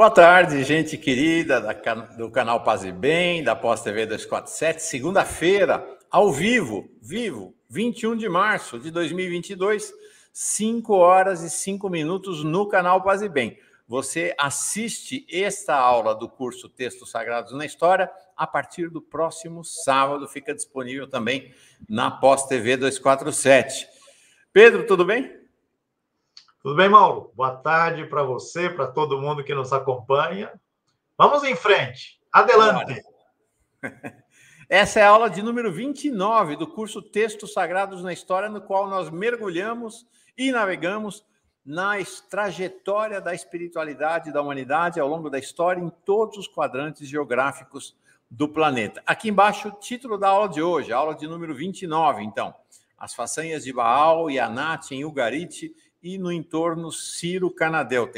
Boa tarde, gente querida do canal Paz e Bem, da Pós TV 247, segunda-feira, ao vivo, 21 de março de 2022, 5 horas e 5 minutos no canal Paz e Bem. Você assiste esta aula do curso Textos Sagrados na História a partir do próximo sábado, fica disponível também na Pós TV 247. Pedro, tudo bem? Tudo bem, Mauro? Boa tarde para você, para todo mundo que nos acompanha. Vamos em frente. Adelante. Essa é a aula de número 29 do curso Textos Sagrados na História, no qual nós mergulhamos e navegamos na trajetória da espiritualidade da humanidade ao longo da história em todos os quadrantes geográficos do planeta. Aqui embaixo, o título da aula de hoje, a aula de número 29, então. As façanhas de Baal e Anat em Ugarit e no entorno Ciro-Cananeu.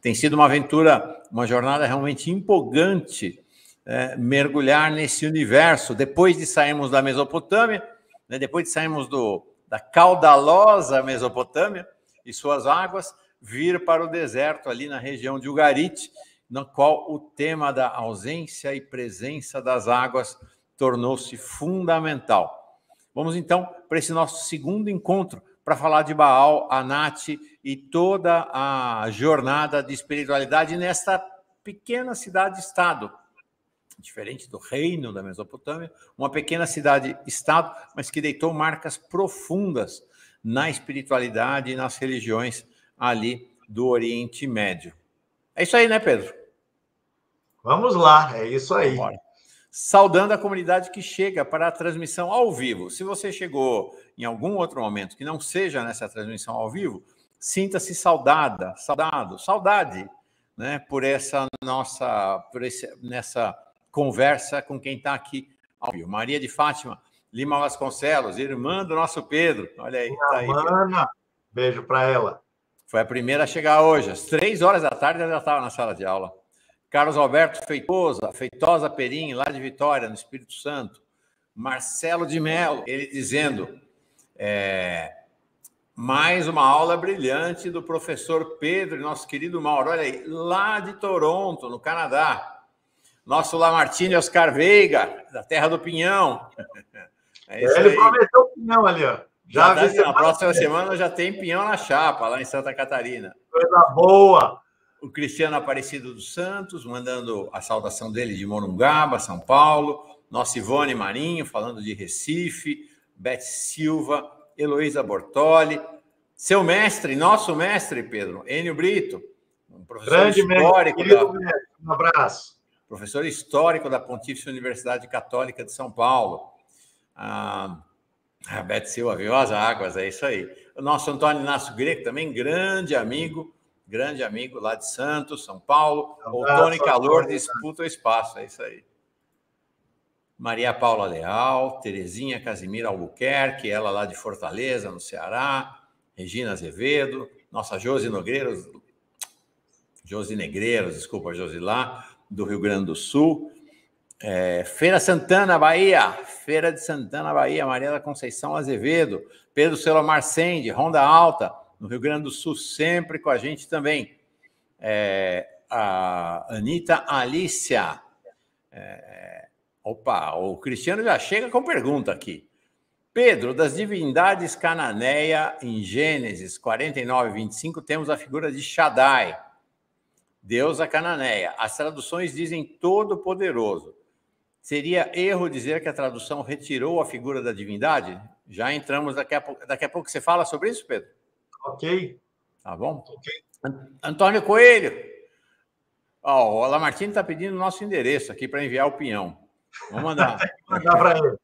Tem sido uma aventura, uma jornada realmente empolgante, mergulhar nesse universo. Depois de sairmos da Mesopotâmia, depois de sairmos da caudalosa Mesopotâmia e suas águas, vir para o deserto ali na região de Ugarit, no qual o tema da ausência e presença das águas tornou-se fundamental. Vamos então para esse nosso segundo encontro, para falar de Baal, Anat e toda a jornada de espiritualidade nesta pequena cidade-estado, diferente do reino da Mesopotâmia, uma pequena cidade-estado, mas que deitou marcas profundas na espiritualidade e nas religiões ali do Oriente Médio. É isso aí, né, Pedro? Vamos lá, é isso aí. Vambora. Saudando a comunidade que chega para a transmissão ao vivo. Se você chegou em algum outro momento que não seja nessa transmissão ao vivo, sinta-se saudade, né, por nessa conversa com quem está aqui ao vivo. Maria de Fátima Lima Vasconcelos, irmã do nosso Pedro. Olha aí, tá aí. Ana, beijo para ela. Foi a primeira a chegar hoje. Às 3 horas da tarde ela já estava na sala de aula. Carlos Alberto Feitosa Perim, lá de Vitória, no Espírito Santo. Marcelo de Mello, ele dizendo, mais uma aula brilhante do professor Pedro e nosso querido Mauro, olha aí, lá de Toronto, no Canadá. Nosso Lamartine Oscar Veiga, da Terra do Pinhão. Ele prometeu o pinhão ali, ó. Na próxima semana já tem pinhão na chapa, lá em Santa Catarina. Coisa boa! O Cristiano Aparecido dos Santos, mandando a saudação dele de Morungaba, São Paulo. Nossa Ivone Marinho, falando de Recife. Beth Silva, Heloísa Bortoli. Seu mestre, nosso mestre, Pedro, Enio Brito. Um professor histórico. Um abraço. Professor histórico da Pontífice Universidade Católica de São Paulo. A Beth Silva, viu as águas, é isso aí. O nosso Antônio Inácio Greco, também grande amigo lá de Santos, São Paulo. Outono e calor disputa o espaço, é isso aí. Maria Paula Leal, Terezinha Casimira Albuquerque, ela lá de Fortaleza, no Ceará. Regina Azevedo, nossa Josi Negreiros, Josilá, do Rio Grande do Sul. Feira de Santana, Bahia, Maria da Conceição Azevedo, Pedro Celomar Sende, Ronda Alta, no Rio Grande do Sul, sempre com a gente também. A Anitta Alícia. O Cristiano já chega com pergunta aqui. Pedro, das divindades cananeia, em Gênesis 49, 25, temos a figura de Shaddai, deusa cananeia. As traduções dizem todo-poderoso. Seria erro dizer que a tradução retirou a figura da divindade? Já entramos daqui a pouco. Você fala sobre isso, Pedro? Ok. Tá bom? Ok. Antônio Coelho. O Lamartine está pedindo o nosso endereço aqui para enviar o pinhão. Vamos mandar. Mandar para ele.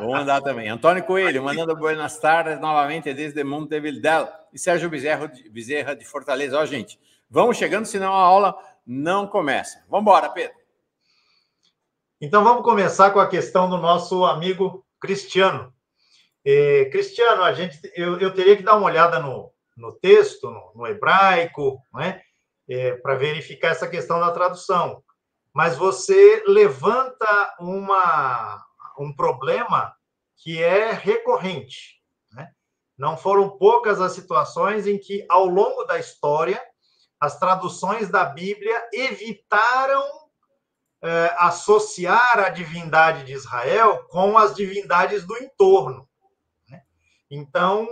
Vou mandar também. Antônio Coelho, mandando buenas tardes novamente desde Montevidéu. E Sérgio Bezerra de Fortaleza. Gente, vamos chegando, senão a aula não começa. Vamos embora, Pedro. Então, vamos começar com a questão do nosso amigo Cristiano. Cristiano, eu teria que dar uma olhada no texto, no hebraico, né, para verificar essa questão da tradução. Mas você levanta um problema que é recorrente, né? Não foram poucas as situações em que, ao longo da história, as traduções da Bíblia evitaram associar a divindade de Israel com as divindades do entorno, né? Então,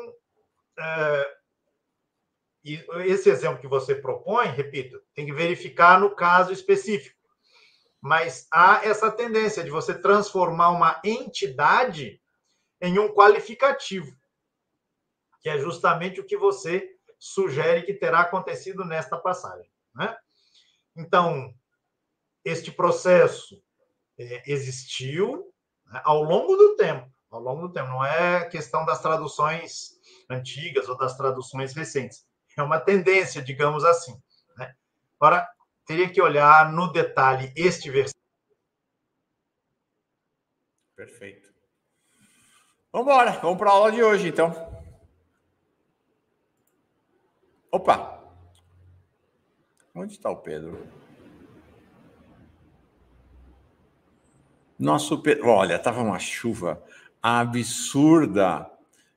esse exemplo que você propõe, repito, tem que verificar no caso específico. Mas há essa tendência de você transformar uma entidade em um qualificativo, que é justamente o que você sugere que terá acontecido nesta passagem, né? Então, este processo existiu, né, ao longo do tempo, não é questão das traduções antigas ou das traduções recentes. É uma tendência, digamos assim, né? Agora, teria que olhar no detalhe este versículo. Perfeito. Vamos embora, vamos para a aula de hoje, então. Opa! Onde está o Pedro? Nosso Pedro... Olha, estava uma chuva absurda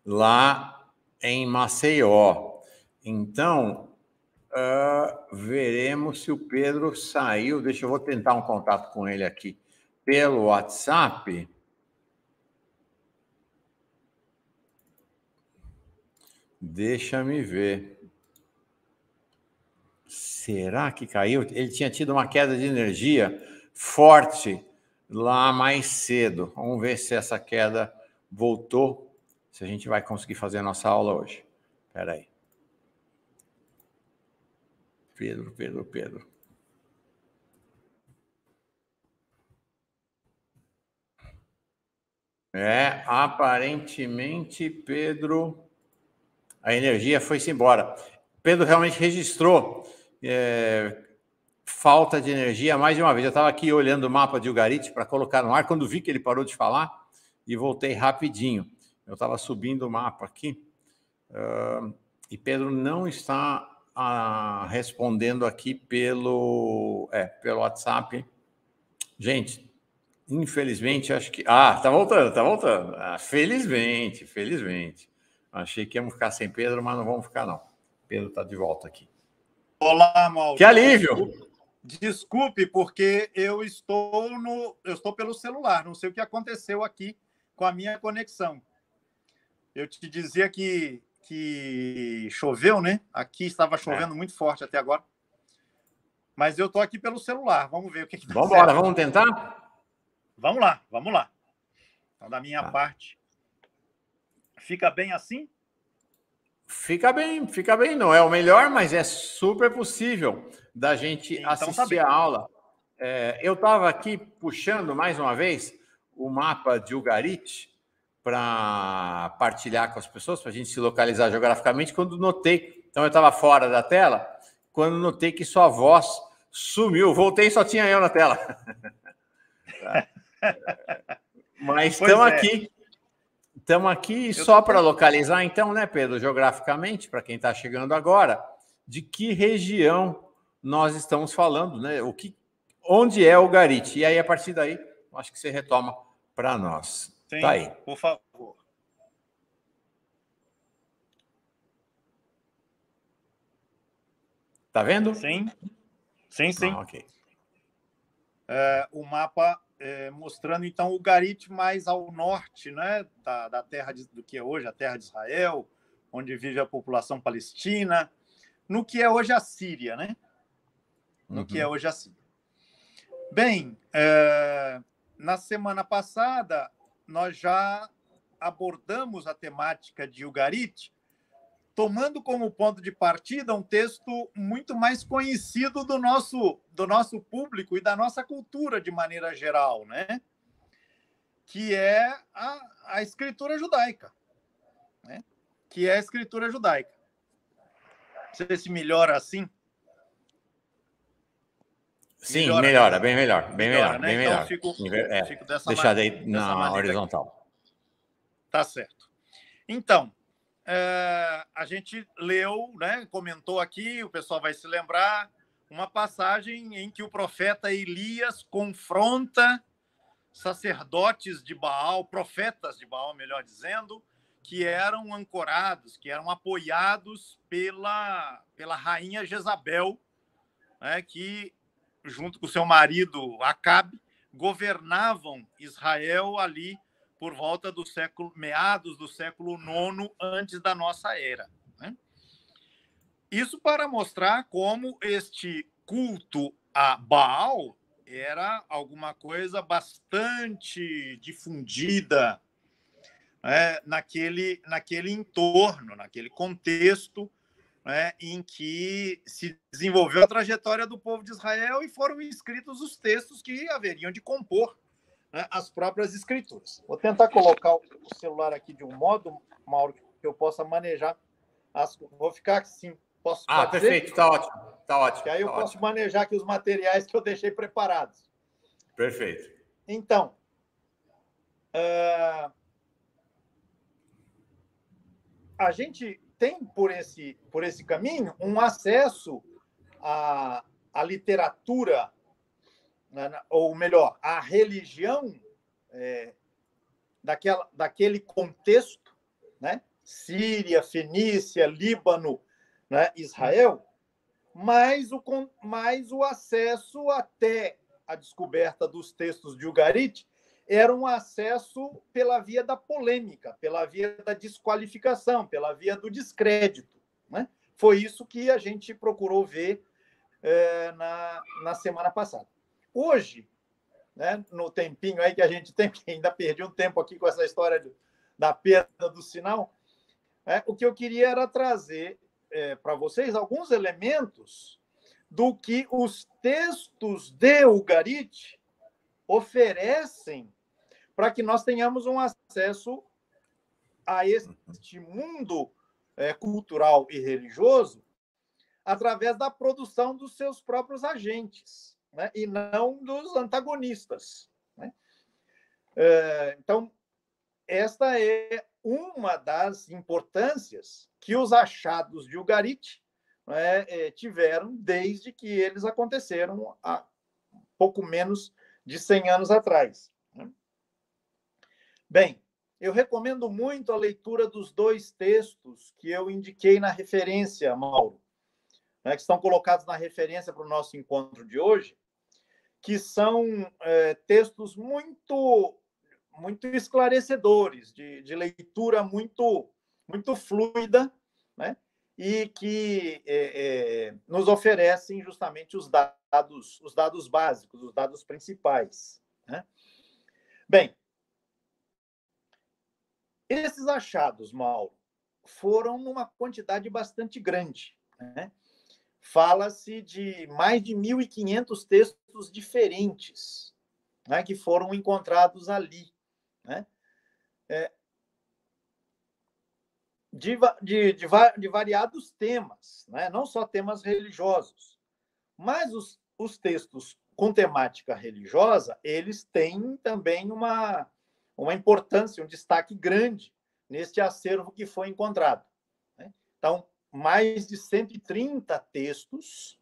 lá em Maceió. Então, veremos se o Pedro saiu. Deixa eu vou tentar um contato com ele aqui pelo WhatsApp. Deixa-me ver. Será que caiu? Ele tinha tido uma queda de energia forte lá mais cedo. Vamos ver se essa queda voltou, se a gente vai conseguir fazer a nossa aula hoje. Espera aí. Pedro. Aparentemente, Pedro... A energia foi-se embora. Pedro realmente registrou falta de energia mais de uma vez. Eu estava aqui olhando o mapa de Ugarit para colocar no ar, quando vi que ele parou de falar, e voltei rapidinho. Eu estava subindo o mapa aqui, e Pedro não está respondendo aqui pelo WhatsApp. Gente, infelizmente, acho que... tá voltando. Felizmente. Achei que íamos ficar sem Pedro, mas não vamos ficar, não. Pedro está de volta aqui. Olá, Mauro. Que alívio! Desculpe, porque eu estou pelo celular. Não sei o que aconteceu aqui com a minha conexão. Eu te dizia que choveu, né? Aqui estava chovendo muito forte até agora. Mas eu estou aqui pelo celular. Vamos ver o que está certo. Vamos embora, vamos tentar? Vamos lá. Então, da minha parte... Fica bem assim? Fica bem. Não é o melhor, mas é super possível da gente então, assistir a aula. Eu estava aqui puxando mais uma vez o mapa de Ugarit para partilhar com as pessoas, para a gente se localizar geograficamente, quando notei... Então, eu estava fora da tela, quando notei que sua voz sumiu. Voltei e só tinha eu na tela. Mas estamos aqui. Estamos aqui só para localizar, então, né, Pedro, geograficamente, para quem está chegando agora, de que região nós estamos falando, né? Onde é Ugarit? E aí, a partir daí, acho que você retoma para nós. Sim, tá aí. Por favor. Tá vendo? Sim. Ok. O mapa... mostrando, então, Ugarit mais ao norte, né, da terra do que é hoje a terra de Israel, onde vive a população palestina, no que é hoje a Síria, né? Que é hoje a Síria. Bem, na semana passada, nós já abordamos a temática de Ugarit, tomando como ponto de partida um texto muito mais conhecido do nosso público e da nossa cultura de maneira geral, né? Que é a escritura judaica. Né? Não sei se melhora assim. Sim, melhora, bem melhor. Né? Então, fico dessa deixar daí na horizontal. Aqui. Tá certo. Então, a gente leu, né, comentou aqui, o pessoal vai se lembrar, uma passagem em que o profeta Elias confronta sacerdotes de Baal, profetas de Baal, melhor dizendo, que eram ancorados, que eram apoiados pela rainha Jezabel, né, que, junto com seu marido Acabe, governavam Israel ali por volta do meados do século IX antes da nossa era, né? Isso para mostrar como este culto a Baal era alguma coisa bastante difundida, né, naquele entorno, naquele contexto, né, em que se desenvolveu a trajetória do povo de Israel e foram escritos os textos que haveriam de compor, né, as próprias escrituras. Vou tentar colocar o celular aqui de um modo, Mauro, que eu possa manejar. Vou ficar assim. Posso perfeito, está ótimo. Tá ótimo. Que aí eu posso manejar aqui os materiais que eu deixei preparados. Perfeito. Então, a gente tem, por esse caminho, um acesso à literatura, ou melhor, à religião daquele contexto, né? Síria, Fenícia, Líbano, né? Israel, mas o acesso até a descoberta dos textos de Ugarit era um acesso pela via da polêmica, pela via da desqualificação, pela via do descrédito, né? Foi isso que a gente procurou ver na semana passada. Hoje, né, no tempinho aí que a gente tem, que ainda perdi um tempo aqui com essa história da perda do sinal, o que eu queria era trazer para vocês alguns elementos do que os textos de Ugarit oferecem para que nós tenhamos um acesso a este mundo cultural e religioso através da produção dos seus próprios agentes, né? E não dos antagonistas, né? Então, esta é uma das importâncias que os achados de Ugarit, né, tiveram desde que eles aconteceram há pouco menos de 100 anos atrás, né? Bem, eu recomendo muito a leitura dos 2 textos que eu indiquei na referência, Mauro, né, que estão colocados na referência para o nosso encontro de hoje, que são textos muito esclarecedores, de leitura muito fluida, né? E que nos oferecem justamente os dados básicos, os dados principais, né? Bem, esses achados, Mauro, foram numa quantidade bastante grande, né? Fala-se de mais de 1.500 textos diferentes, né, que foram encontrados ali, né? De variados temas, né? Não só temas religiosos, mas os textos com temática religiosa, eles têm também uma importância, um destaque grande neste acervo que foi encontrado, né? Então, mais de 130 textos.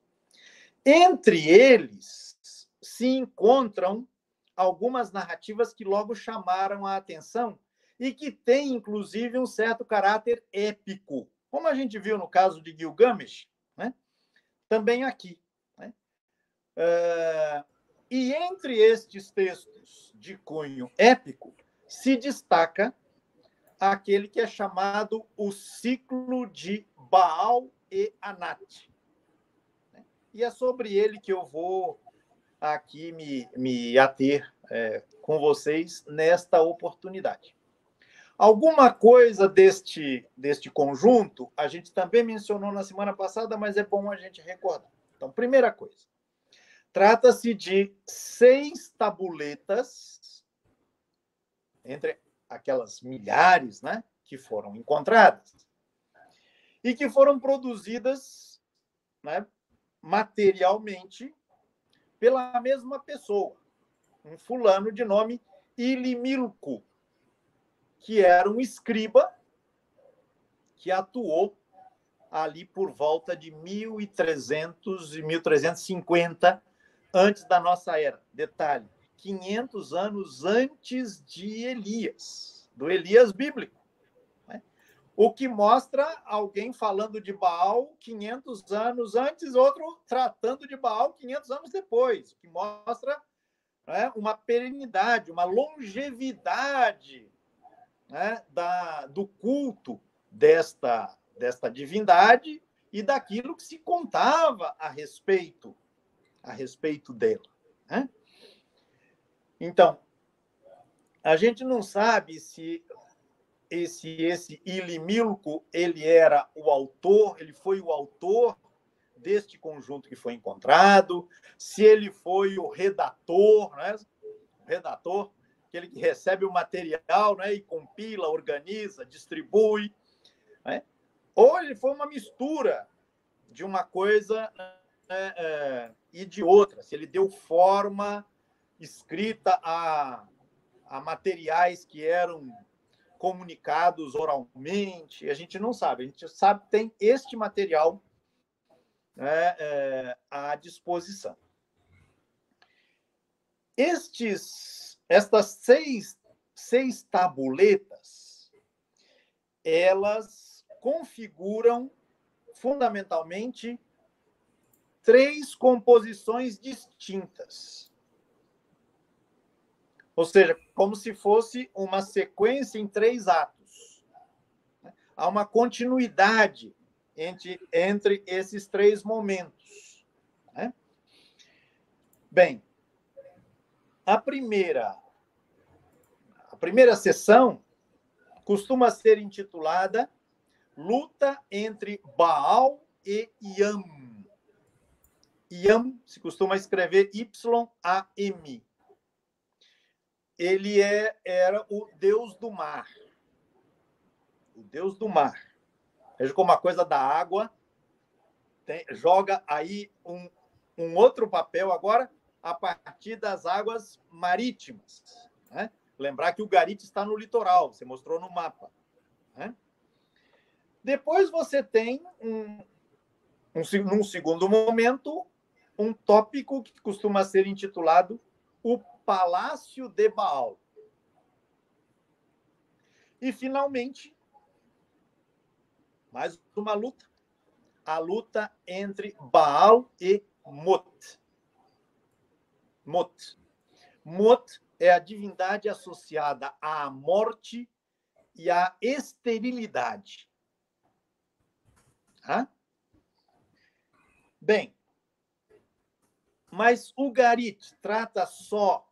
Entre eles se encontram algumas narrativas que logo chamaram a atenção e que têm, inclusive, um certo caráter épico, como a gente viu no caso de Gilgamesh, né? Também aqui, né? E entre estes textos de cunho épico se destaca aquele que é chamado o ciclo de Baal e Anat. E é sobre ele que eu vou aqui me ater com vocês nesta oportunidade. Alguma coisa deste conjunto a gente também mencionou na semana passada, mas é bom a gente recordar. Então, primeira coisa, trata-se de 6 tabuletas, entre aquelas milhares, né, que foram encontradas, e que foram produzidas, né, materialmente pela mesma pessoa, um fulano de nome Ilimilco, que era um escriba que atuou ali por volta de 1300 e 1350 antes da nossa era. Detalhe, 500 anos antes de Elias, do Elias bíblico, né? O que mostra alguém falando de Baal 500 anos antes, outro tratando de Baal 500 anos depois, o que mostra, né, uma perenidade, uma longevidade, né, do culto desta divindade e daquilo que se contava a respeito dela, né? Então, a gente não sabe se esse Ilimilco, ele era o autor, ele foi o autor deste conjunto que foi encontrado, se ele foi o redator, né? O redator, aquele que recebe o material, né? E compila, organiza, distribui, né? Ou ele foi uma mistura de uma coisa, né, e de outra, se ele deu forma escrita a materiais que eram comunicados oralmente, a gente não sabe. A gente sabe que tem este material, né, à disposição. Estas seis tabuletas, elas configuram fundamentalmente 3 composições distintas. Ou seja, como se fosse uma sequência em 3 atos. Há uma continuidade entre esses 3 momentos, né? Bem, a primeira sessão costuma ser intitulada Luta entre Baal e Yam. Yam se costuma escrever Y-A-M. Ele era o deus do mar. O deus do mar. Veja como a coisa da água joga aí um outro papel agora a partir das águas marítimas, né? Lembrar que o Ugarit está no litoral, você mostrou no mapa, né? Depois você tem, num segundo momento, um tópico que costuma ser intitulado o Palácio de Baal. E, finalmente, mais uma luta, a luta entre Baal e Mot. Mot é a divindade associada à morte e à esterilidade. Tá? Bem, mas o Ugarit trata só,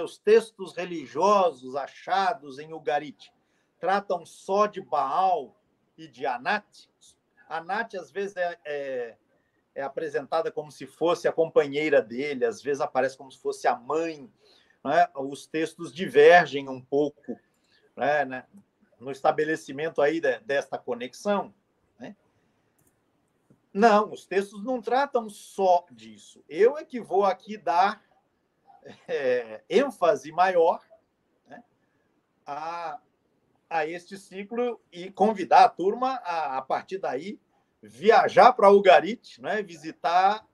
os textos religiosos achados em Ugarit tratam só de Baal e de Anat. Anat, às vezes, é apresentada como se fosse a companheira dele, às vezes aparece como se fosse a mãe, né? Os textos divergem um pouco, né, no estabelecimento aí desta conexão, né? Não, os textos não tratam só disso. Eu é que vou aqui dar ênfase maior, né, a este ciclo e convidar a turma a partir daí, viajar para Ugarit, né, visitar,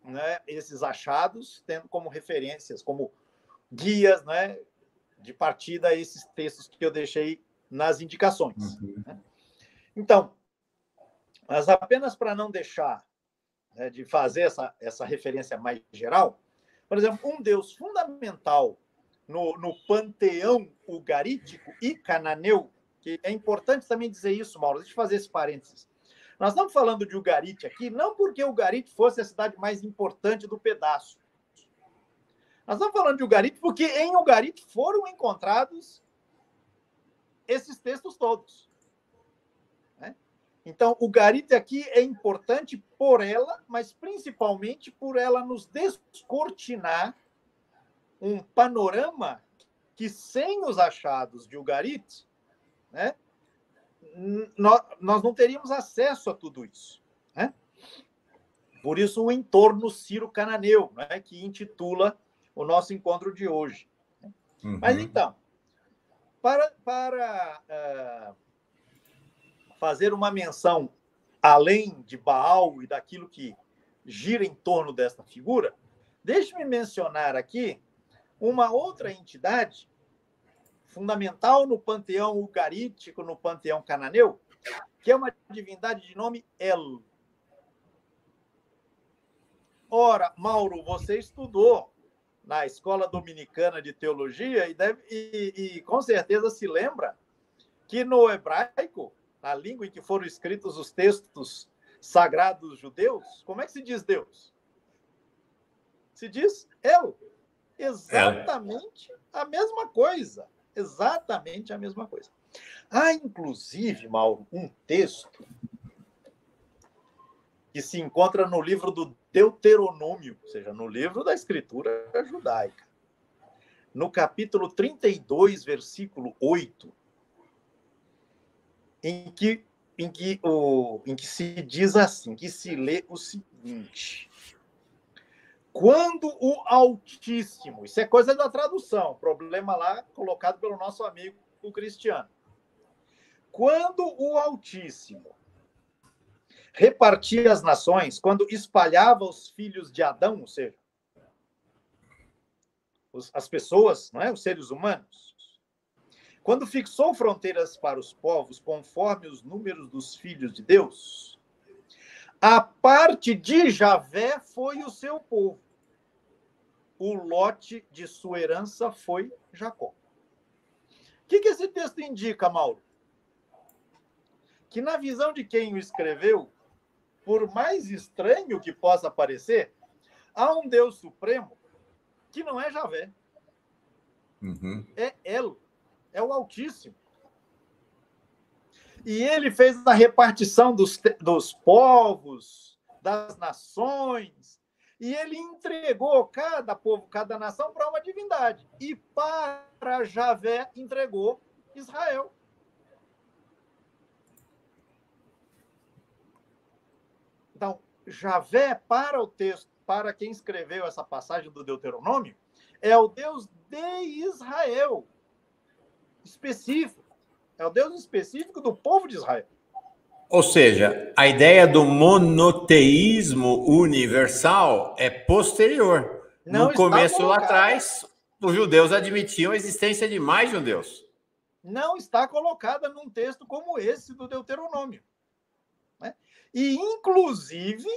né, esses achados, tendo como referências, como guias, né, de partida esses textos que eu deixei nas indicações. Uhum. Né? Então, mas apenas para não deixar, né, de fazer essa referência mais geral, por exemplo, um deus fundamental no panteão ugarítico e cananeu, que é importante também dizer isso, Mauro, deixa eu fazer esse parênteses. Nós estamos falando de Ugarit aqui, não porque Ugarit fosse a cidade mais importante do pedaço. Nós estamos falando de Ugarit porque em Ugarit foram encontrados esses textos todos. Né? Então, Ugarit aqui é importante por ela, mas principalmente por ela nos descortinar um panorama que, sem os achados de Ugarit, né, nós não teríamos acesso a tudo isso. Né? Por isso, o entorno Ciro-Cananeu, né, que intitula o nosso encontro de hoje. Uhum. Mas, então, para fazer uma menção além de Baal e daquilo que gira em torno desta figura, deixe-me mencionar aqui uma outra entidade fundamental no panteão ugarítico, no panteão cananeu, que é uma divindade de nome El. Ora, Mauro, você estudou na Escola Dominicana de Teologia e com certeza se lembra que no hebraico, na língua em que foram escritos os textos sagrados judeus, como é que se diz Deus? Se diz El. Exatamente a mesma coisa. Exatamente a mesma coisa. Há, inclusive, Mauro, um texto que se encontra no livro do Deuteronômio, ou seja, no livro da escritura judaica. No capítulo 32, versículo 8, em que se diz assim, que se lê o seguinte: quando o Altíssimo, isso é coisa da tradução, problema lá colocado pelo nosso amigo o Cristiano. Quando o Altíssimo repartia as nações, quando espalhava os filhos de Adão, ou seja, as pessoas, não é? Os seres humanos, quando fixou fronteiras para os povos conforme os números dos filhos de Deus, a parte de Javé foi o seu povo. O lote de sua herança foi Jacó. O que esse texto indica, Mauro? Que na visão de quem o escreveu, por mais estranho que possa parecer, há um Deus supremo que não é Javé. É El, é o Altíssimo. E ele fez a repartição dos povos, das nações, e ele entregou cada povo, cada nação para uma divindade. E para Javé entregou Israel. Então, Javé, para o texto, para quem escreveu essa passagem do Deuteronômio, é o Deus de Israel, específico. É o Deus específico do povo de Israel. Ou seja, a ideia do monoteísmo universal é posterior. No começo, lá atrás, os judeus admitiam a existência de mais de um Deus. Não está colocada num texto como esse do Deuteronômio. Né? E, inclusive,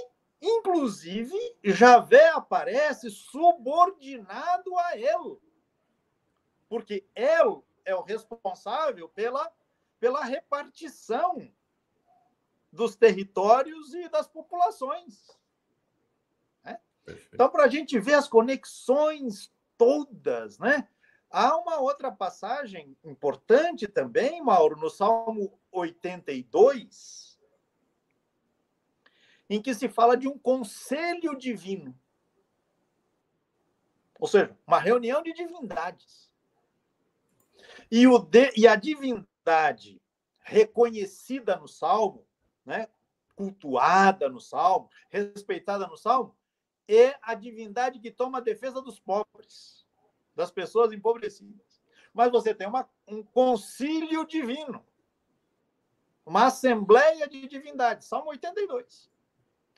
Javé aparece subordinado a El. Porque El é o responsável pela repartição dos territórios e das populações. Né? Então, para a gente ver as conexões todas, né? Há uma outra passagem importante também, Mauro, no Salmo 82, em que se fala de um conselho divino. Ou seja, uma reunião de divindades. E a divindade reconhecida no Salmo, né, cultuada no Salmo, respeitada no Salmo, é a divindade que toma a defesa dos pobres, das pessoas empobrecidas. Mas você tem um concílio divino, uma assembleia de divindades, Salmo 82.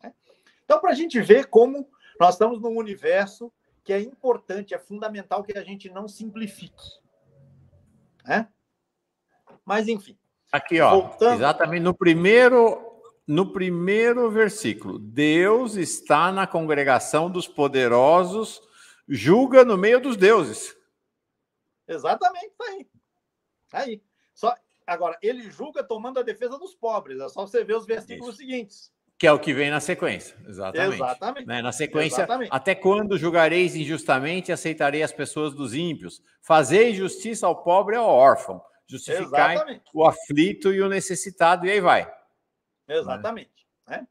Né? Então, para a gente ver como nós estamos num universo que é importante, é fundamental que a gente não simplifique. Né? Mas, enfim. Aqui, ó, voltando... exatamente no primeiro versículo. Deus está na congregação dos poderosos, julga no meio dos deuses. Exatamente, tá aí. Tá aí. Agora, ele julga tomando a defesa dos pobres. É só você ver os versículos seguintes. Que é o que vem na sequência. Exatamente. Né? Na sequência, exatamente. Até quando julgareis injustamente e aceitarei as pessoas dos ímpios? Fazei justiça ao pobre e ao órfão. Justificai exatamente. O aflito e o necessitado, e aí vai. Exatamente. Né?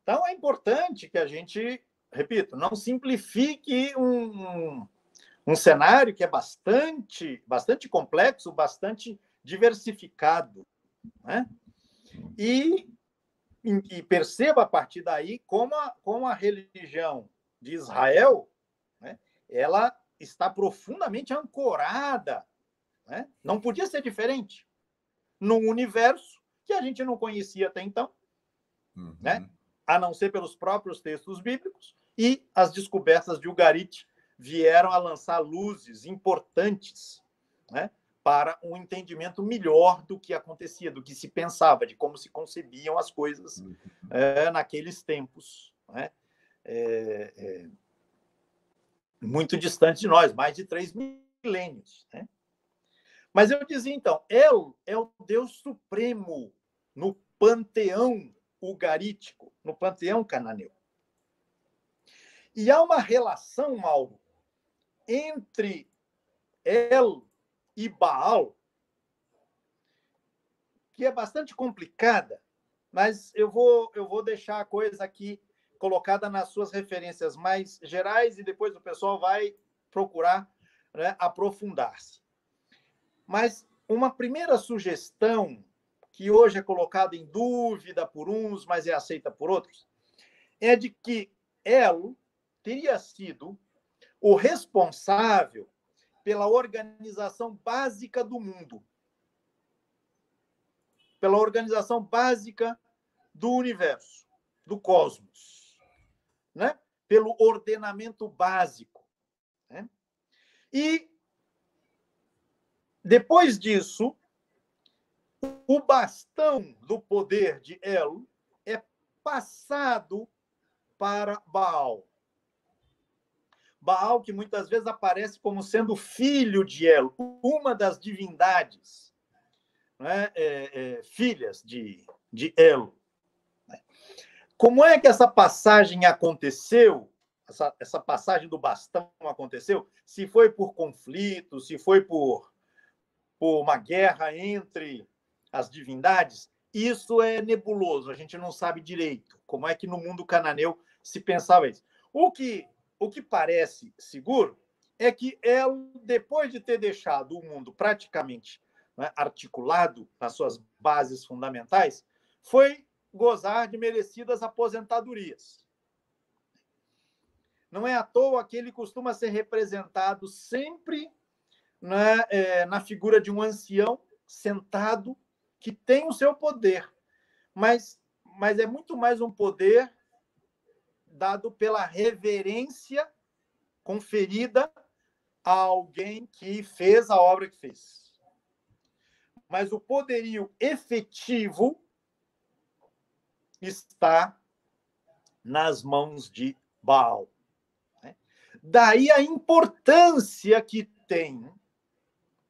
Então, é importante que a gente, repito, não simplifique um cenário que é bastante complexo, bastante diversificado. Né? E perceba a partir daí como a religião de Israel, né, ela está profundamente ancorada, né? Não podia ser diferente, num universo que a gente não conhecia até então, né? A não ser pelos próprios textos bíblicos, e as descobertas de Ugarit vieram a lançar luzes importantes, né, para um entendimento melhor do que acontecia, do que se pensava, de como se concebiam as coisas naqueles tempos, né? Muito distante de nós, mais de 3 milênios, né? Mas eu dizia, então, El é o Deus supremo no panteão ugarítico, no panteão cananeu. E há uma relação, Mauro, entre El e Baal, que é bastante complicada, mas eu vou deixar a coisa aqui colocada nas suas referências mais gerais e depois o pessoal vai procurar, né, aprofundar-se. Mas uma primeira sugestão, que hoje é colocada em dúvida por uns, mas é aceita por outros, é de que El teria sido o responsável pela organização básica do mundo, pela organização básica do universo, do cosmos, né? Pelo ordenamento básico, né? E, depois disso, o bastão do poder de El é passado para Baal. Baal, que muitas vezes aparece como sendo filho de El, uma das divindades, né, filhas de El. Como é que essa passagem aconteceu? Essa passagem do bastão aconteceu? Se foi por conflito, se foi por uma guerra entre as divindades, isso é nebuloso, a gente não sabe direito como é que no mundo cananeu se pensava isso. O que parece seguro é que El, depois de ter deixado o mundo praticamente, né, articulado nas suas bases fundamentais, foi gozar de merecidas aposentadorias. Não é à toa que ele costuma ser representado sempre na figura de um ancião sentado que tem o seu poder, mas é muito mais um poder dado pela reverência conferida a alguém que fez a obra que fez. Mas o poderio efetivo está nas mãos de Baal. Daí a importância que tem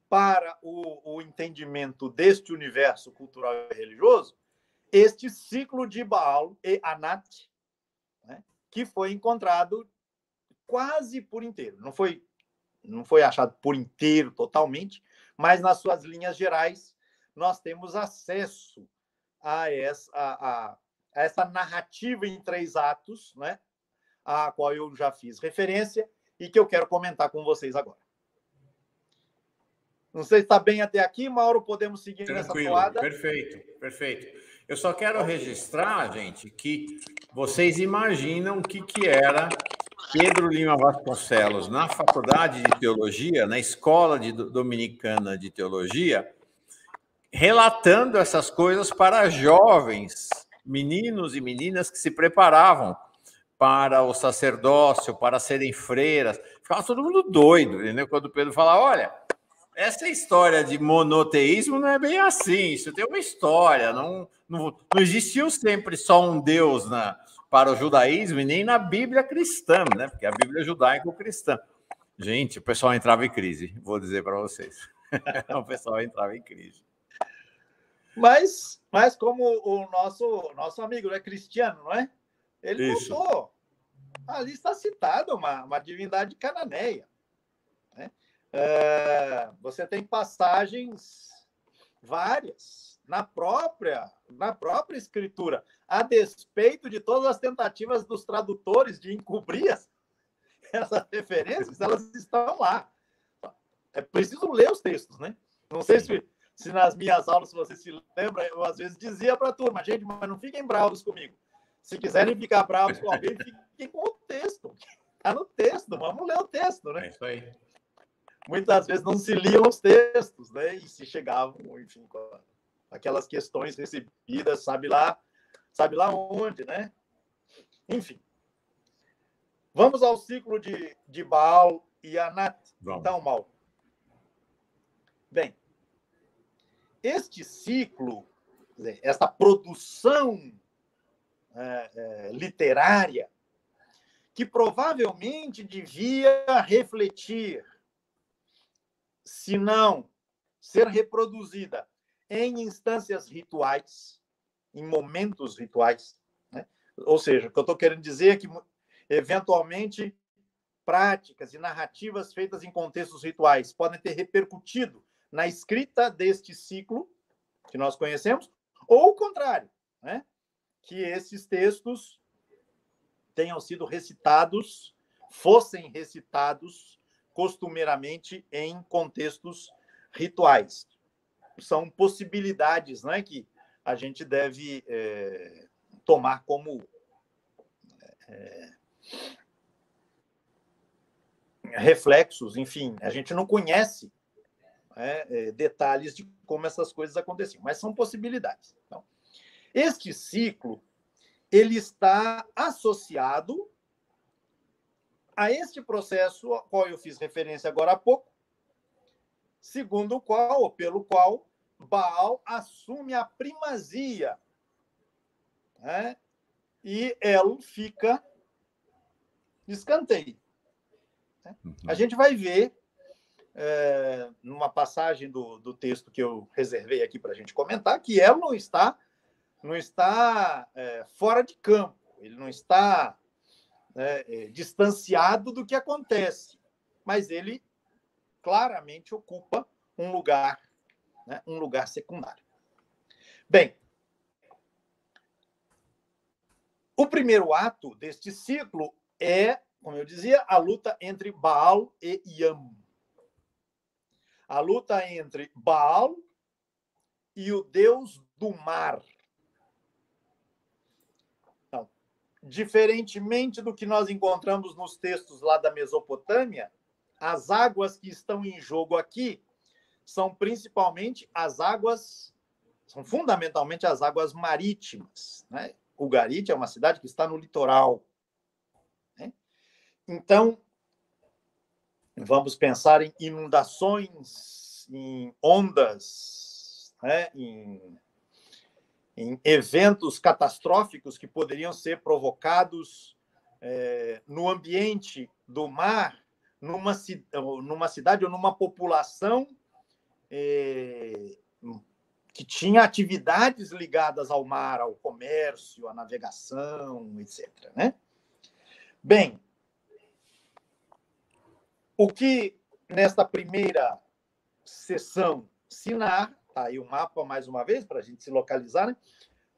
para o entendimento deste universo cultural e religioso este ciclo de Baal e Anat, né, que foi encontrado quase por inteiro. Não foi achado por inteiro, totalmente, mas nas suas linhas gerais nós temos acesso a essa narrativa em 3 atos, né, a qual eu já fiz referência e que eu quero comentar com vocês agora. Não sei se está bem até aqui, Mauro, podemos seguir nessa toada? Perfeito. Eu só quero registrar, gente, que vocês imaginam o que era Pedro Lima Vasconcelos na Faculdade de Teologia, na Escola Dominicana de Teologia, relatando essas coisas para jovens, meninos e meninas que se preparavam para o sacerdócio, para serem freiras. Ficava todo mundo doido, entendeu? Quando o Pedro falava, olha, essa história de monoteísmo não é bem assim, isso tem uma história, não existiu sempre só um Deus para o judaísmo e nem na Bíblia cristã, né? Porque a Bíblia é judaico-cristã. Gente, o pessoal entrava em crise, vou dizer para vocês. O pessoal entrava em crise. Mas como o nosso amigo, né, Cristiano, não é? Ele botou. Ali está citada uma divindade cananeia. Né? Você tem passagens várias na própria escritura, a despeito de todas as tentativas dos tradutores de encobrir essas referências, elas estão lá. É preciso ler os textos, né? Não sei se nas minhas aulas, se você se lembra, eu às vezes dizia para a turma, gente, mas não fiquem bravos comigo. Se quiserem ficar bravos com alguém, fiquem com o texto. Está no texto, vamos ler o texto, né? É isso aí. Muitas vezes não se liam os textos, né? E se chegavam, enfim, com aquelas questões recebidas, sabe lá onde, né? Enfim. Vamos ao ciclo de Baal e Anat. Vamos. Então, Mauro. Bem, este ciclo, esta produção literária, que provavelmente devia refletir, se não ser reproduzida em instâncias rituais, em momentos rituais, né? Ou seja, o que eu estou querendo dizer é que, eventualmente, práticas e narrativas feitas em contextos rituais podem ter repercutido na escrita deste ciclo que nós conhecemos, ou o contrário, né? Que esses textos tenham sido recitados, fossem recitados costumeiramente em contextos rituais. São possibilidades, né, que a gente deve tomar como reflexos. Enfim, a gente não conhece detalhes de como essas coisas aconteciam, mas são possibilidades. Então, este ciclo ele está associado a este processo ao qual eu fiz referência agora há pouco, segundo o qual, ou pelo qual, Baal assume a primazia, né? E El fica de escanteio. A gente vai ver, numa passagem do texto que eu reservei aqui para a gente comentar, que El não está fora de campo, ele não está distanciado do que acontece, mas ele claramente ocupa um lugar, né, um lugar secundário. Bem, o primeiro ato deste ciclo é, como eu dizia, a luta entre Baal e Yam. A luta entre Baal e o deus do mar. Então, diferentemente do que nós encontramos nos textos lá da Mesopotâmia, as águas que estão em jogo aqui são principalmente são fundamentalmente as águas marítimas, né? Ugarit é uma cidade que está no litoral, né? Então, vamos pensar em inundações, em ondas, né? em eventos catastróficos que poderiam ser provocados no ambiente do mar, numa cidade ou numa população que tinha atividades ligadas ao mar, ao comércio, à navegação, etc., né? Bem, o que nesta primeira sessão Sinar, tá aí o mapa mais uma vez para a gente se localizar, né?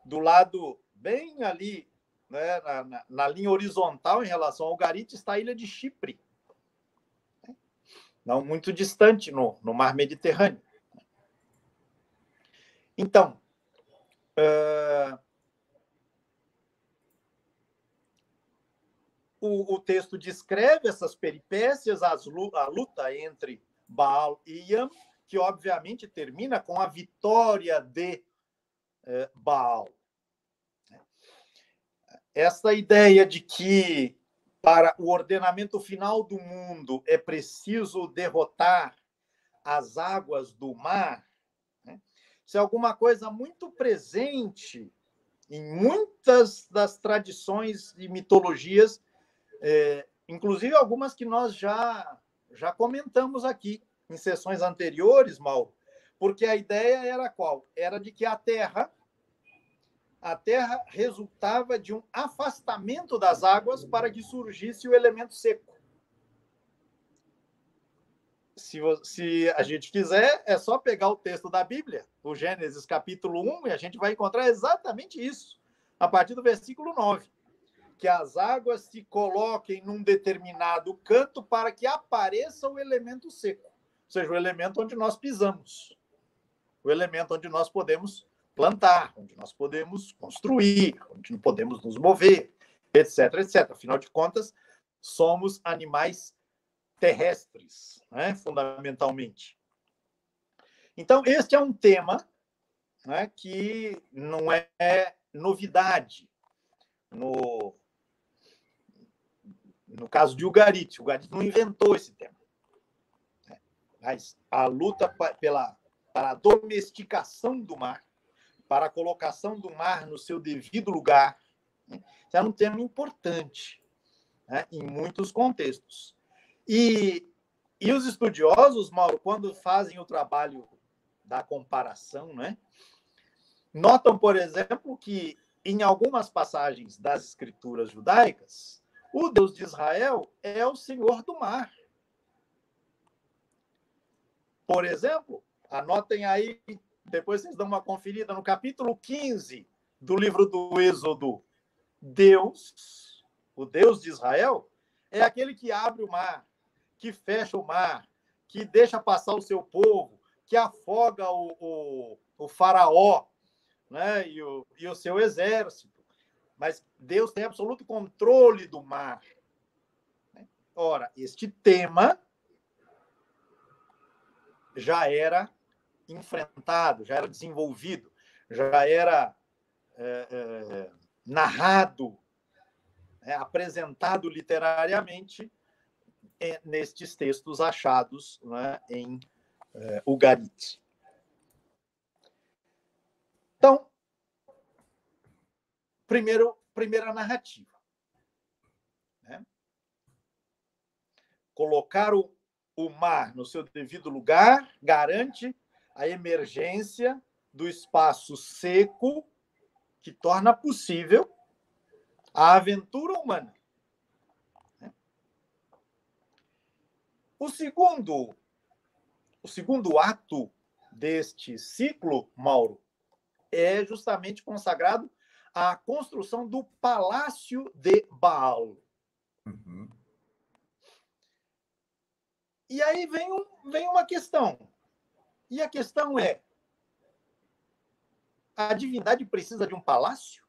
Do lado bem ali, né, na linha horizontal em relação ao Ugarit, está a ilha de Chipre, não muito distante no mar Mediterrâneo. Então, o texto descreve essas peripécias, a luta entre Baal e Yam, que obviamente termina com a vitória de Baal. Essa ideia de que para o ordenamento final do mundo é preciso derrotar as águas do mar, né? Isso é alguma coisa muito presente em muitas das tradições e mitologias, inclusive algumas que nós já comentamos aqui em sessões anteriores, Mauro, porque a ideia era qual? Era de que a Terra resultava de um afastamento das águas para que surgisse o elemento seco. Se a gente quiser, é só pegar o texto da Bíblia, o Gênesis capítulo 1, e a gente vai encontrar exatamente isso, a partir do versículo 9, que as águas se coloquem num determinado canto para que apareça o elemento seco, ou seja, o elemento onde nós pisamos, o elemento onde nós podemos plantar, onde nós podemos construir, onde podemos nos mover, etc, etc. Afinal de contas, somos animais terrestres, né, fundamentalmente. Então, este é um tema, né, que não é novidade no caso de Ugarit. Ugarit não inventou esse tema. Mas a luta pela para a domesticação do mar, para a colocação do mar no seu devido lugar. Isso é um tema importante, né, em muitos contextos. E os estudiosos, Mauro, quando fazem o trabalho da comparação, né, notam, por exemplo, que em algumas passagens das escrituras judaicas, o Deus de Israel é o Senhor do mar. Por exemplo, anotem aí, depois vocês dão uma conferida, no capítulo 15 do livro do Êxodo, Deus, o Deus de Israel, é aquele que abre o mar, que fecha o mar, que deixa passar o seu povo, que afoga o faraó, né, e o seu exército. Mas Deus tem absoluto controle do mar. Ora, este tema já era enfrentado, já era desenvolvido, já era narrado, apresentado literariamente nestes textos achados, né, em Ugarit. Então, primeira narrativa. Né? Colocar o mar no seu devido lugar garante a emergência do espaço seco que torna possível a aventura humana. O segundo ato deste ciclo, Mauro, é justamente consagrado à construção do Palácio de Baal. Uhum. E aí vem uma questão. E a questão é: a divindade precisa de um palácio?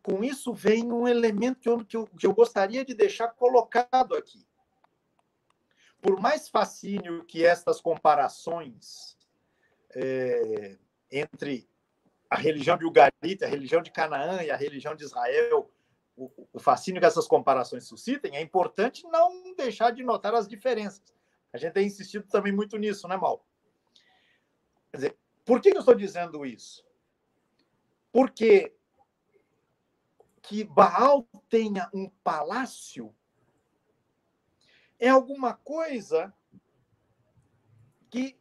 Com isso vem um elemento que eu gostaria de deixar colocado aqui. Por mais fascínio que estas comparações entre a religião de Ugarit, a religião de Canaã e a religião de Israel, o fascínio que essas comparações suscitem, é importante não deixar de notar as diferenças. A gente tem insistido também muito nisso, né, Mauro? Quer dizer, por que eu estou dizendo isso? Porque que Baal tenha um palácio é alguma coisa que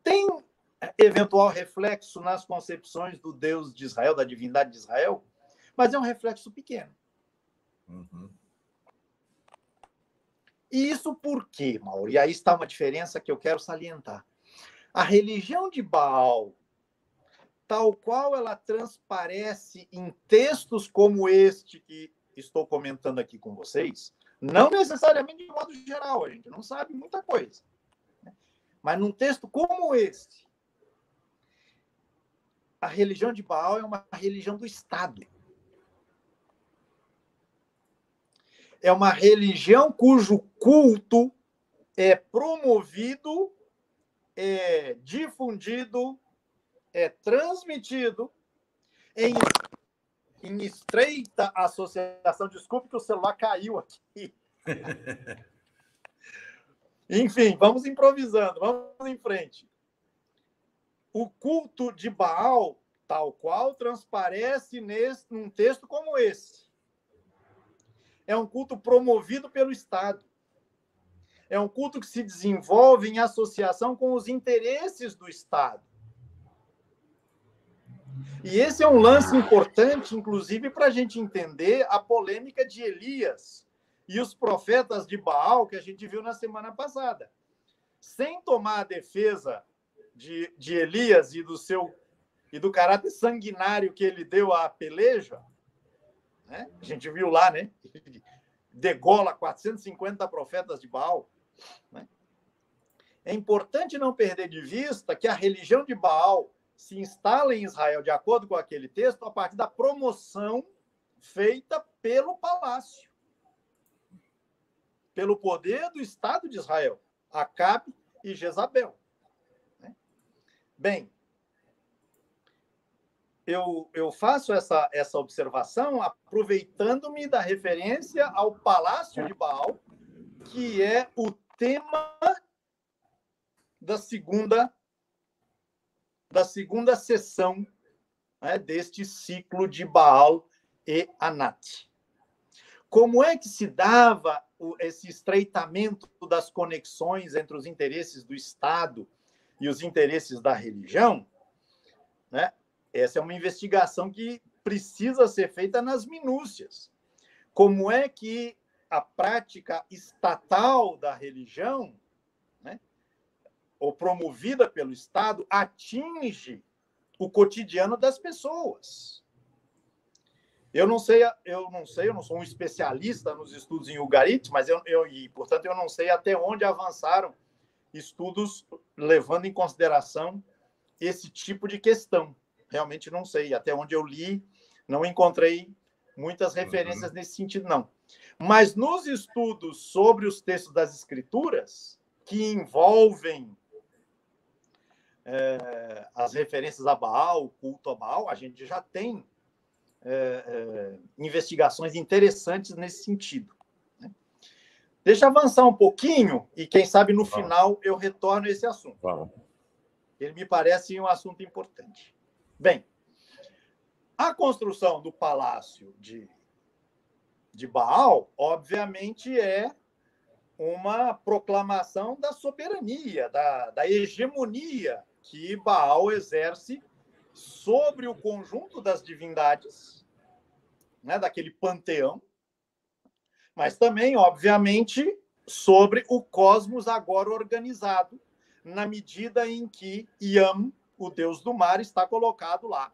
tem eventual reflexo nas concepções do Deus de Israel, da divindade de Israel, mas é um reflexo pequeno. Uhum. E isso por quê, Mauro? E aí está uma diferença que eu quero salientar. A religião de Baal, tal qual ela transparece em textos como este que estou comentando aqui com vocês, não necessariamente de modo geral, a gente não sabe muita coisa. Mas num texto como este, a religião de Baal é uma religião do Estado. É uma religião cujo culto é promovido, é difundido, é transmitido em estreita associação. Desculpe que o celular caiu aqui. Enfim, vamos improvisando, vamos em frente. O culto de Baal, tal qual transparece num texto como esse, é um culto promovido pelo Estado. É um culto que se desenvolve em associação com os interesses do Estado. E esse é um lance importante, inclusive, para a gente entender a polêmica de Elias e os profetas de Baal que a gente viu na semana passada. Sem tomar a defesa de Elias e do caráter sanguinário que ele deu à peleja, né? A gente viu lá, né? Degola 450 profetas de Baal. Né? É importante não perder de vista que a religião de Baal se instala em Israel, de acordo com aquele texto, a partir da promoção feita pelo palácio, pelo poder do Estado de Israel, Acabe e Jezabel. Bem, eu faço essa observação aproveitando-me da referência ao Palácio de Baal, que é o tema da segunda sessão, né, deste ciclo de Baal e Anat. Como é que se dava esse estreitamento das conexões entre os interesses do Estado e os interesses da religião? Né? Essa é uma investigação que precisa ser feita nas minúcias. Como é que a prática estatal da religião, né, ou promovida pelo Estado, atinge o cotidiano das pessoas? Eu não sou um especialista nos estudos em Ugarit, mas portanto, eu não sei até onde avançaram estudos levando em consideração esse tipo de questão. Realmente não sei. Até onde eu li, não encontrei muitas referências nesse sentido, não. Mas nos estudos sobre os textos das Escrituras, que envolvem as referências a Baal, o culto a Baal, a gente já tem investigações interessantes nesse sentido. Né? Deixa eu avançar um pouquinho e, quem sabe, no final eu retorno a esse assunto. Ele me parece um assunto importante. Bem, a construção do palácio de Baal, obviamente, é uma proclamação da soberania, da hegemonia que Baal exerce sobre o conjunto das divindades, né, daquele panteão, mas também, obviamente, sobre o cosmos agora organizado, na medida em que Yam, o deus do mar, está colocado lá,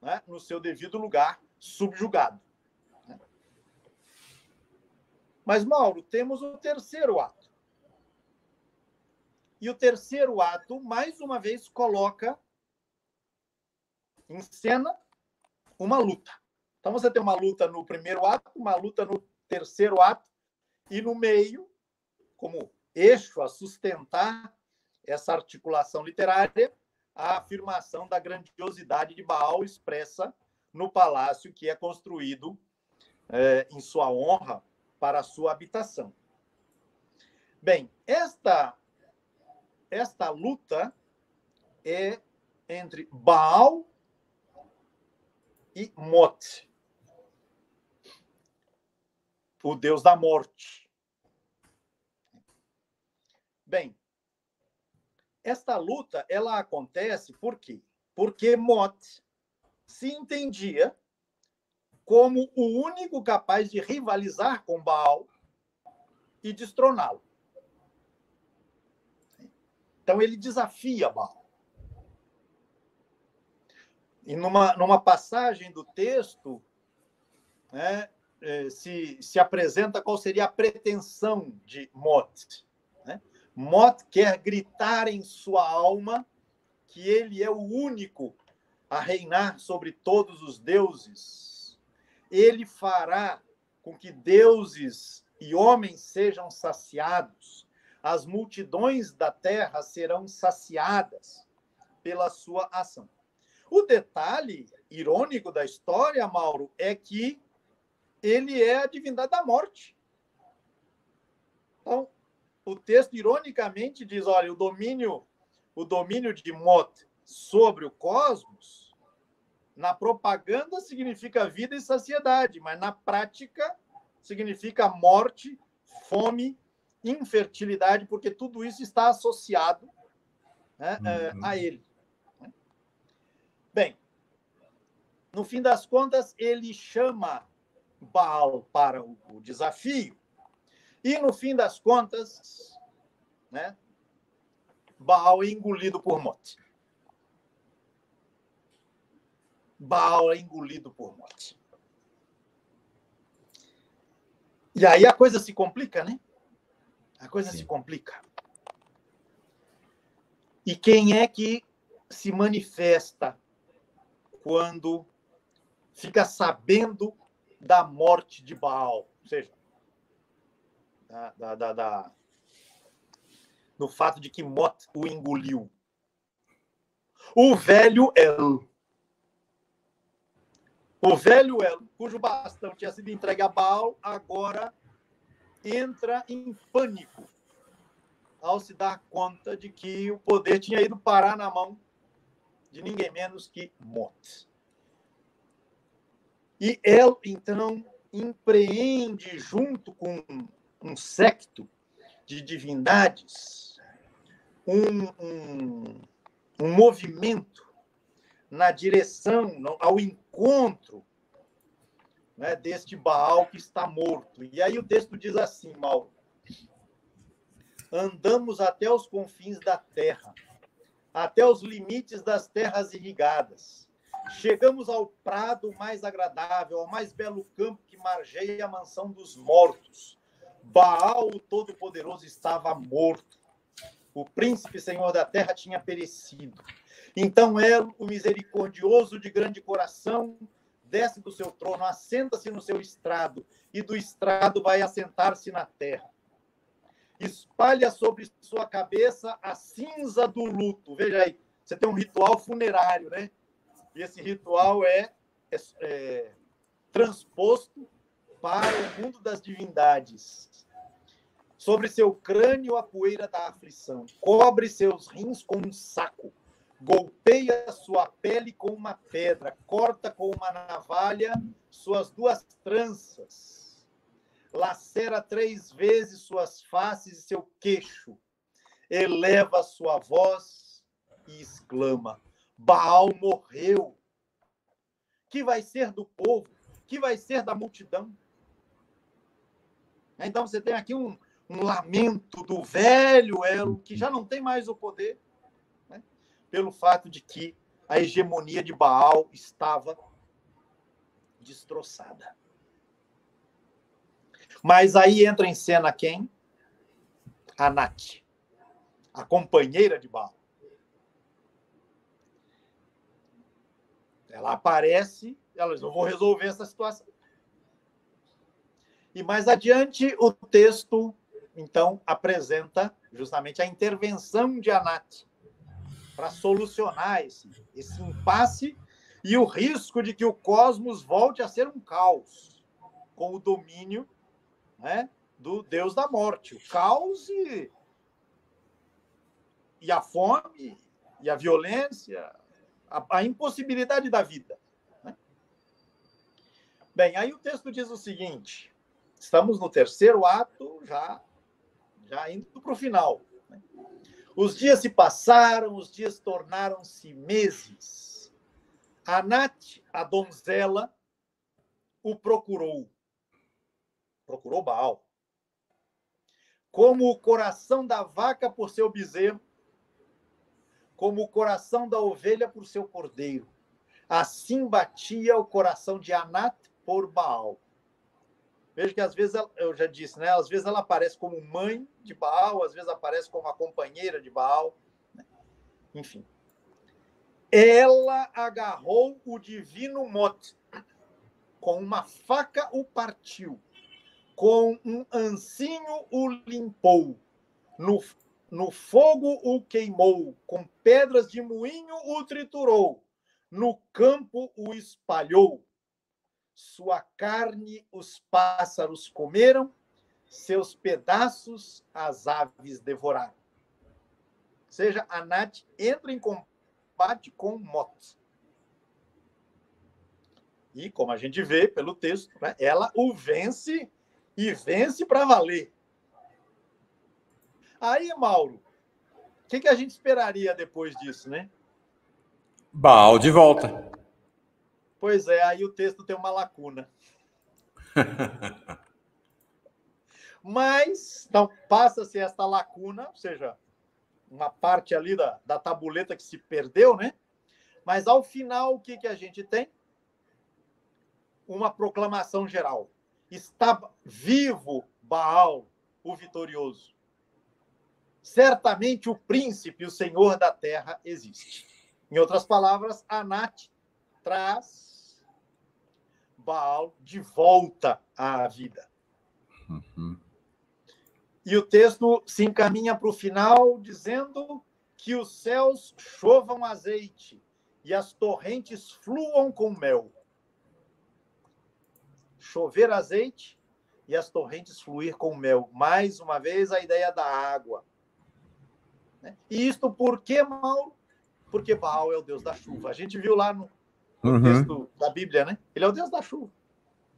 né, no seu devido lugar, subjugado. Né? Mas, Mauro, temos o terceiro ato. E o terceiro ato, mais uma vez, coloca em cena uma luta. Então, você tem uma luta no primeiro ato, uma luta no terceiro ato, e no meio, como eixo a sustentar essa articulação literária, a afirmação da grandiosidade de Baal expressa no palácio que é construído em sua honra para a sua habitação. Bem, esta luta é entre Baal e Mot, o deus da morte. Bem, esta luta ela acontece por quê? Porque Mot se entendia como o único capaz de rivalizar com Baal e destroná-lo. Então ele desafia Baal. E numa passagem do texto, né, se apresenta qual seria a pretensão de Mot. Né? Mot quer gritar em sua alma que ele é o único a reinar sobre todos os deuses. Ele fará com que deuses e homens sejam saciados. As multidões da terra serão saciadas pela sua ação. O detalhe irônico da história, Mauro, é que ele é a divindade da morte. Então, o texto, ironicamente, diz, olha, o domínio de Mot sobre o cosmos, na propaganda significa vida e saciedade, mas na prática significa morte, fome, infertilidade, porque tudo isso está associado, né, a ele. Bem, no fim das contas, ele chama Baal para o desafio e, no fim das contas, né, Baal é engolido por Mot. Baal é engolido por Mot. E aí a coisa se complica, né? A coisa se complica. E quem é que se manifesta quando fica sabendo da morte de Baal? Ou seja, do fato de que Mot o engoliu. O velho El. O velho elo, cujo bastão tinha sido entregue a Baal, agora entra em pânico ao se dar conta de que o poder tinha ido parar na mão de ninguém menos que Mot. E El, então, empreende, junto com um séquito de divindades, um movimento na direção, ao encontro, né, deste Baal que está morto. E aí o texto diz assim, Mauro: andamos até os confins da terra, até os limites das terras irrigadas. Chegamos ao prado mais agradável, ao mais belo campo que margeia a mansão dos mortos. Baal, o Todo-Poderoso, estava morto. O príncipe senhor da terra tinha perecido. Então El, o misericordioso de grande coração, desce do seu trono, assenta-se no seu estrado, e do estrado vai assentar-se na terra. Espalha sobre sua cabeça a cinza do luto. Veja aí, você tem um ritual funerário, né? E esse ritual é transposto para o mundo das divindades. Sobre seu crânio a poeira da aflição. Cobre seus rins com um saco. Golpeia sua pele com uma pedra. Corta com uma navalha suas duas tranças. Lacera 3 vezes suas faces e seu queixo. Eleva sua voz e exclama: Baal morreu. Que vai ser do povo? Que vai ser da multidão? Então você tem aqui um lamento do velho elo, que já não tem mais o poder, né? Pelo fato de que a hegemonia de Baal estava destroçada. Mas aí entra em cena quem? Anat, a companheira de Baal. Ela aparece, ela diz: eu vou resolver essa situação. E mais adiante, o texto, então, apresenta justamente a intervenção de Anat para solucionar esse impasse e o risco de que o cosmos volte a ser um caos, com o domínio, né, do Deus da morte. O caos e a fome e a violência, a impossibilidade da vida, né? Bem, aí o texto diz o seguinte: estamos no terceiro ato, já indo para o final, né? Os dias se passaram, os dias tornaram-se meses. Anat, a donzela, o procurou Baal, como o coração da vaca por seu bezerro, como o coração da ovelha por seu cordeiro. Assim batia o coração de Anat por Baal. Veja que às vezes, eu já disse, né? Às vezes ela aparece como mãe de Baal, às vezes aparece como a companheira de Baal, né? Enfim. Ela agarrou o divino Mot, com uma faca o partiu, com um ancinho o limpou, no fogo o queimou, com pedras de moinho o triturou, no campo o espalhou. Sua carne os pássaros comeram, seus pedaços as aves devoraram. Ou seja, Anat entra em combate com Mot. E, como a gente vê pelo texto, né, ela o vence e vence para valer. Aí, Mauro, o que a gente esperaria depois disso, né? Baal de volta. Pois é, aí o texto tem uma lacuna. Mas, então, passa-se esta lacuna, ou seja, uma parte ali da tabuleta que se perdeu, né? Mas, ao final, o que a gente tem? Uma proclamação geral. Está vivo Baal, o vitorioso. Certamente o príncipe, o senhor da terra, existe. Em outras palavras, Anat traz Baal de volta à vida. Uhum. E o texto se encaminha para o final dizendo que os céus chovam azeite e as torrentes fluam com mel. chover azeite e as torrentes fluir com mel. Mais uma vez, a ideia da água. E isto por quê, Mauro? Porque Baal é o Deus da chuva. A gente viu lá no texto da Bíblia, né? Ele é o Deus da chuva.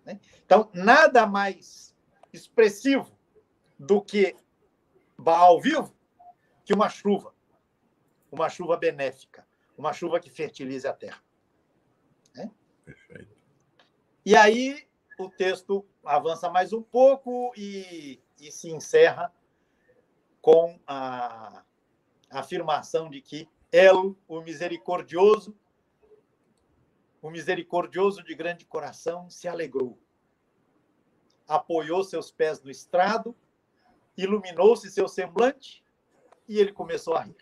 Né? Então, nada mais expressivo do que Baal vivo que uma chuva benéfica, uma chuva que fertilize a terra. Né? Perfeito. E aí o texto avança mais um pouco e se encerra com a afirmação de que El, o misericordioso de grande coração, se alegrou. Apoiou seus pés no estrado, iluminou-se seu semblante e ele começou a rir.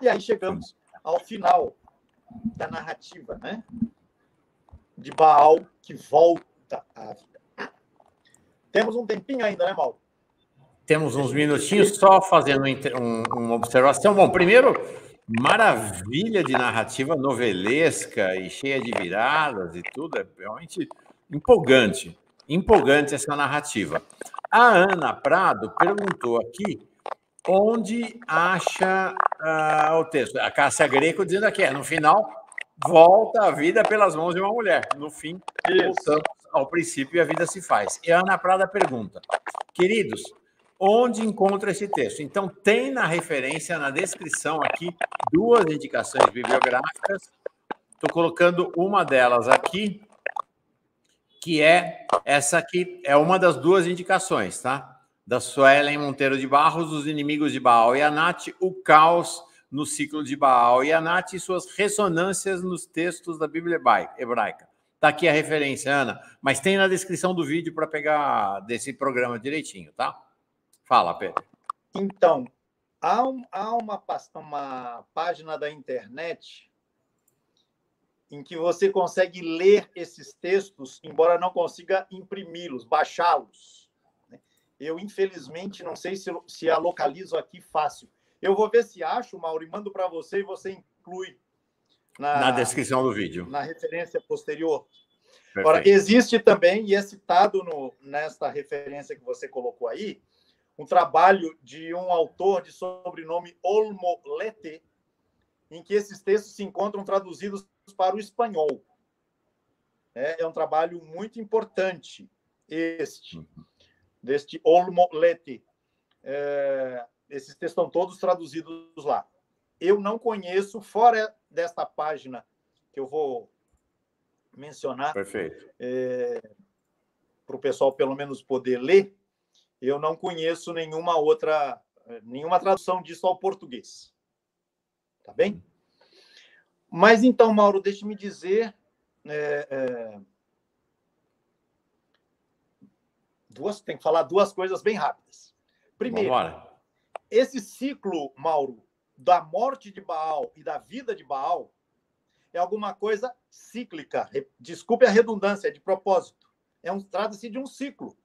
E aí chegamos ao final da narrativa, né? De Baal que volta à vida. Temos um tempinho ainda, né, Mauro? Temos uns minutinhos só fazendo uma observação. Bom, primeiro, maravilha de narrativa novelesca e cheia de viradas e tudo. É realmente empolgante. Empolgante essa narrativa. A Ana Prado perguntou aqui onde acha o texto. A Cássia Greco dizendo aqui, no final, volta a vida pelas mãos de uma mulher. No fim, voltamos ao princípio e a vida se faz. E a Ana Prada pergunta, queridos, onde encontra esse texto? Então, tem na referência, na descrição aqui, 2 indicações bibliográficas. Estou colocando uma delas aqui, que é essa aqui, é uma das 2 indicações, tá? Da Suelen Monteiro de Barros, Os Inimigos de Baal e Anat, O Caos no Ciclo de Baal e Anat e suas ressonâncias nos textos da Bíblia hebraica. Está aqui a referência, Ana, mas tem na descrição do vídeo para pegar desse programa direitinho, tá? Fala, Pedro. Então, há uma página da internet em que você consegue ler esses textos, embora não consiga imprimi-los, baixá-los. Eu, infelizmente, não sei se a localizo aqui fácil. Eu vou ver se acho, Mauro, e mando para você e você inclui na descrição do vídeo. Na referência posterior. Perfeito. Ora, existe também, e é citado nesta referência que você colocou aí, um trabalho de um autor de sobrenome Olmo Lete, em que esses textos se encontram traduzidos para o espanhol. É um trabalho muito importante, deste Olmo Lete. Esses textos estão todos traduzidos lá. Eu não conheço, fora desta página que eu vou mencionar, para o pessoal pelo menos poder ler, eu não conheço nenhuma tradução disso ao português. Tá bem? Mas então, Mauro, deixe-me dizer tem que falar 2 coisas bem rápidas. Primeiro, esse ciclo, Mauro, da morte de Baal e da vida de Baal é alguma coisa cíclica. Desculpe a redundância, é de propósito. Trata-se de um ciclo.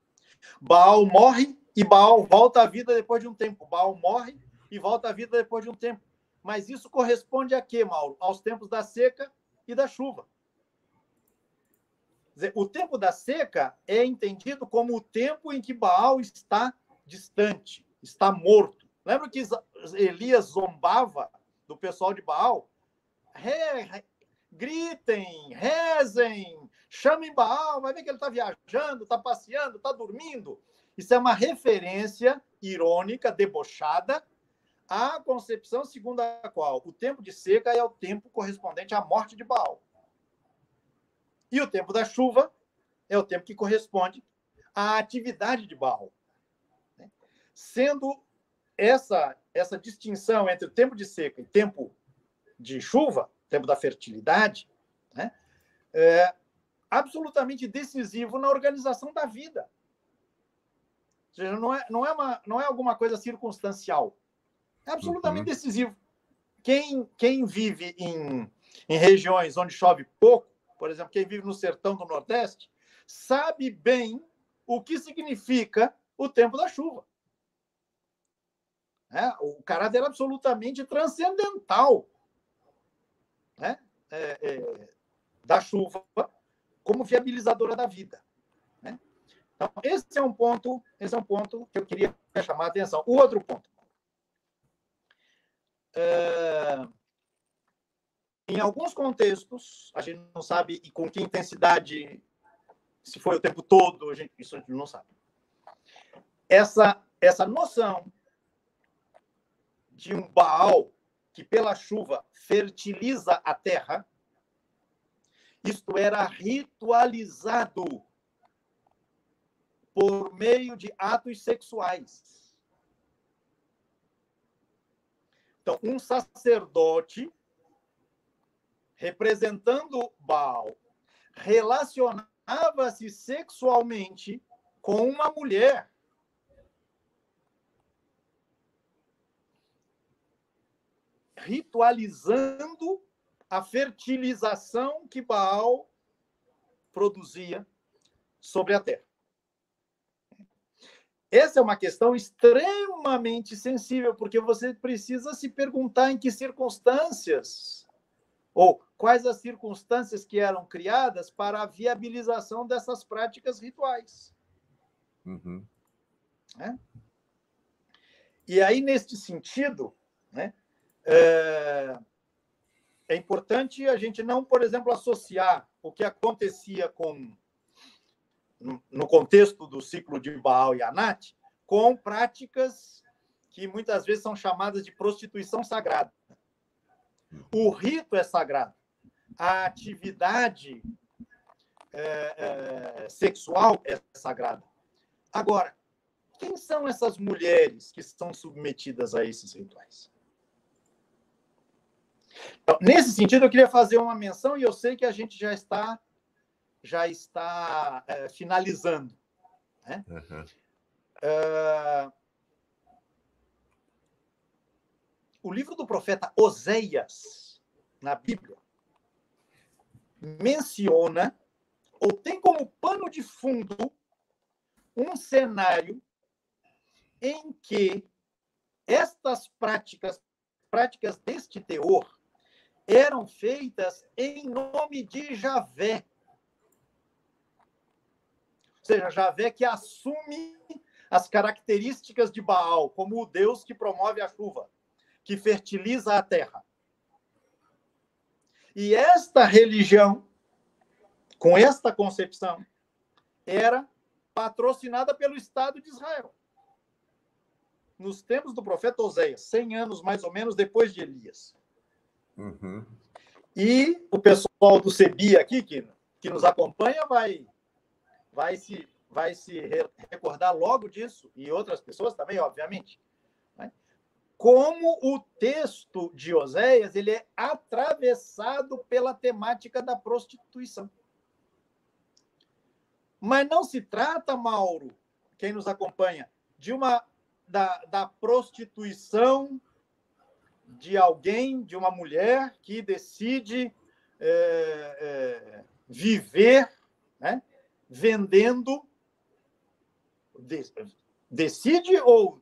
Baal morre e Baal volta à vida depois de um tempo. Baal morre e volta à vida depois de um tempo. Mas isso corresponde a quê, Mauro? Aos tempos da seca e da chuva. O tempo da seca é entendido como o tempo em que Baal está distante, está morto. Lembra que Elias zombava do pessoal de Baal? Gritem, rezem, chamem Baal, vai ver que ele está viajando, está passeando, está dormindo. Isso é uma referência irônica, debochada, à concepção segundo a qual o tempo de seca é o tempo correspondente à morte de Baal. E o tempo da chuva é o tempo que corresponde à atividade de Baal. Sendo essa distinção entre o tempo de seca e tempo de chuva, tempo da fertilidade, é absolutamente decisivo na organização da vida. Ou seja, não é alguma coisa circunstancial. É absolutamente decisivo. Quem vive em regiões onde chove pouco, por exemplo, quem vive no sertão do Nordeste, sabe bem o que significa o tempo da chuva. O caráter absolutamente transcendental da chuva como viabilizadora da vida, né? Então, esse é um ponto que eu queria chamar a atenção. O outro ponto. Em alguns contextos, a gente não sabe e com que intensidade, se foi o tempo todo, isso a gente não sabe. Essa noção de um Baal que, pela chuva, fertiliza a terra, isto era ritualizado por meio de atos sexuais. Então, um sacerdote, representando Baal, relacionava-se sexualmente com uma mulher. Ritualizando a fertilização que Baal produzia sobre a terra. Essa é uma questão extremamente sensível, porque você precisa se perguntar em que circunstâncias, ou quais as circunstâncias que eram criadas para a viabilização dessas práticas rituais. Uhum. Né? E aí, neste sentido, né, é importante a gente não, por exemplo, associar o que acontecia no contexto do ciclo de Baal e Anat com práticas que muitas vezes são chamadas de prostituição sagrada. O rito é sagrado. A atividade sexual é sagrada. Agora, quem são essas mulheres que são submetidas a esses rituais? Então, nesse sentido, eu queria fazer uma menção, e eu sei que a gente já está finalizando. Né? Uhum. O livro do profeta Oséias, na Bíblia, menciona, ou tem como pano de fundo, um cenário em que estas práticas deste teor eram feitas em nome de Javé. Ou seja, Javé que assume as características de Baal, como o Deus que promove a chuva, que fertiliza a terra. E esta religião, com esta concepção, era patrocinada pelo Estado de Israel. Nos tempos do profeta Oséias, 100 anos mais ou menos depois de Elias. Uhum. E o pessoal do CEBI aqui, que nos acompanha, vai se recordar logo disso, e outras pessoas também, obviamente. Né? Como o texto de Oséias ele é atravessado pela temática da prostituição. Mas não se trata, Mauro, quem nos acompanha, da prostituição de alguém, de uma mulher que decide viver, né, vendendo, decide ou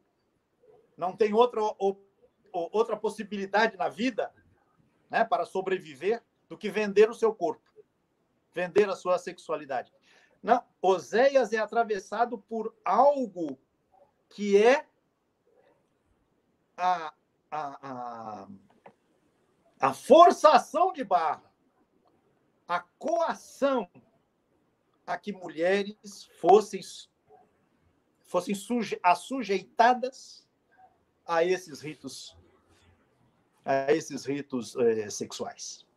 não tem outra possibilidade na vida, né, para sobreviver do que vender o seu corpo, vender a sua sexualidade. Não, Oséias é atravessado por algo que é a forçação de barra, a coação a que mulheres fossem assujeitadas a esses ritos sexuais.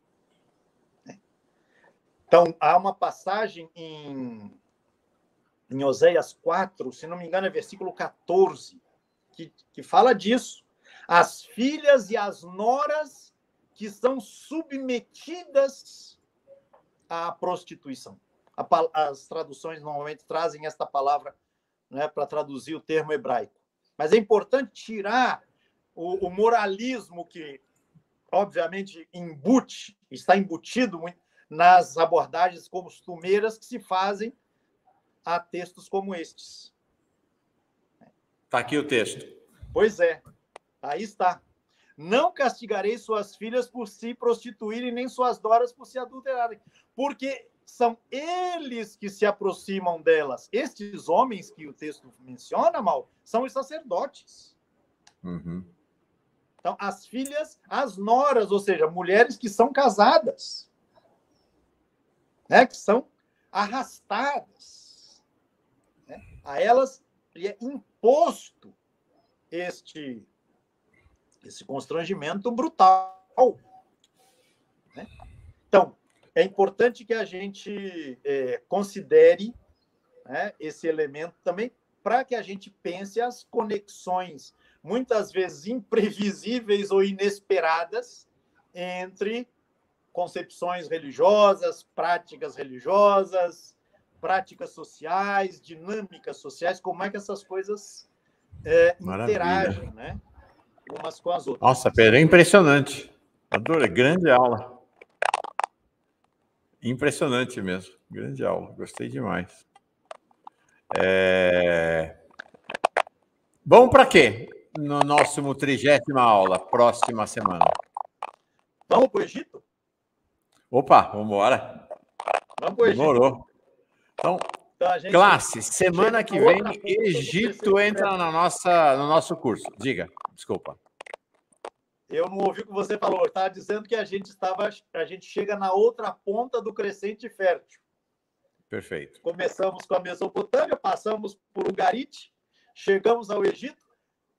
Então, há uma passagem em Oséias 4, se não me engano, é versículo 14, que fala disso. As filhas e as noras que são submetidas à prostituição. As traduções normalmente trazem esta palavra, né, para traduzir o termo hebraico. Mas é importante tirar o moralismo que, obviamente, está embutido nas abordagens costumeiras que se fazem a textos como estes. Está aqui o texto. Pois é, aí está. Não castigarei suas filhas por se prostituírem, nem suas noras por se adulterarem. Porque são eles que se aproximam delas. Estes homens que o texto menciona, Mauro, são os sacerdotes. Uhum. Então, as filhas, as noras, ou seja, mulheres que são casadas, né, que são arrastadas, né, a elas é imposto esse constrangimento brutal, né? Então, é importante que a gente considere, né, esse elemento também, para que a gente pense as conexões, muitas vezes imprevisíveis ou inesperadas, entre concepções religiosas, práticas sociais, dinâmicas sociais, como é que essas coisas interagem, né, umas com as outras. Nossa, Pedro, é impressionante. Adorei, grande aula. Impressionante mesmo, grande aula, gostei demais. Vamos para quê? No nosso 30ª aula, próxima semana. Vamos para o Egito? Opa, vamos embora. Vamos para o Egito. Demorou. Então, classe, semana que vem, Egito entra no nosso curso. Diga, desculpa. Eu não ouvi o que você falou. Estava dizendo que a gente chega na outra ponta do crescente fértil. Perfeito. Começamos com a Mesopotâmia, passamos por Ugarit, chegamos ao Egito.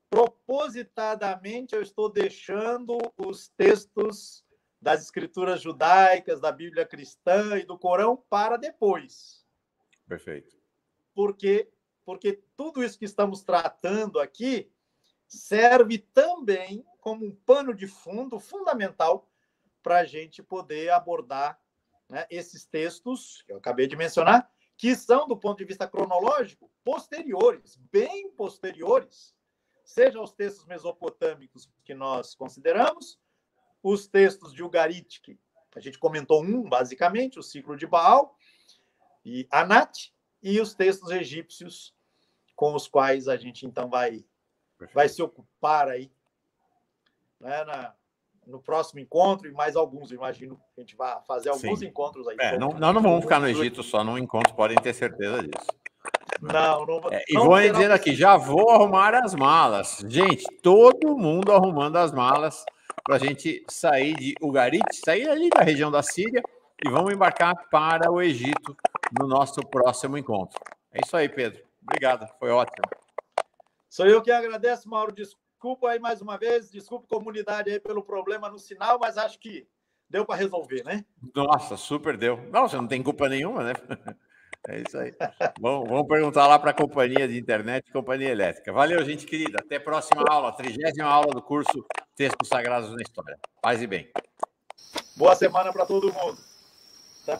Propositadamente, eu estou deixando os textos das escrituras judaicas, da Bíblia cristã e do Corão para depois. Perfeito. Porque tudo isso que estamos tratando aqui serve também como um pano de fundo fundamental para a gente poder abordar, né, esses textos que eu acabei de mencionar, que são, do ponto de vista cronológico, posteriores, bem posteriores, seja os textos mesopotâmicos que nós consideramos, os textos de Ugarit, que a gente comentou basicamente, o ciclo de Baal e Anat, e os textos egípcios com os quais a gente, então, vai se ocupar aí, né, no próximo encontro, e mais alguns, imagino que a gente vai fazer alguns encontros aí. Nós não vamos ficar no Egito só num encontro, podem ter certeza disso. Não e vou dizer aqui, já vou arrumar as malas. Gente, todo mundo arrumando as malas para a gente sair de Ugarit, sair ali da região da Síria e vamos embarcar para o Egito no nosso próximo encontro. É isso aí, Pedro. Obrigado, foi ótimo. Sou eu que agradeço, Mauro. Desculpa aí mais uma vez, desculpa a comunidade aí pelo problema no sinal, mas acho que deu para resolver, né? Nossa, super deu. Não, você não tem culpa nenhuma, né? É isso aí. Vamos perguntar lá para a companhia de internet e companhia elétrica. Valeu, gente querida. Até a próxima aula, 30ª aula do curso Textos Sagrados na História. Paz e bem. Boa semana para todo mundo. Tá?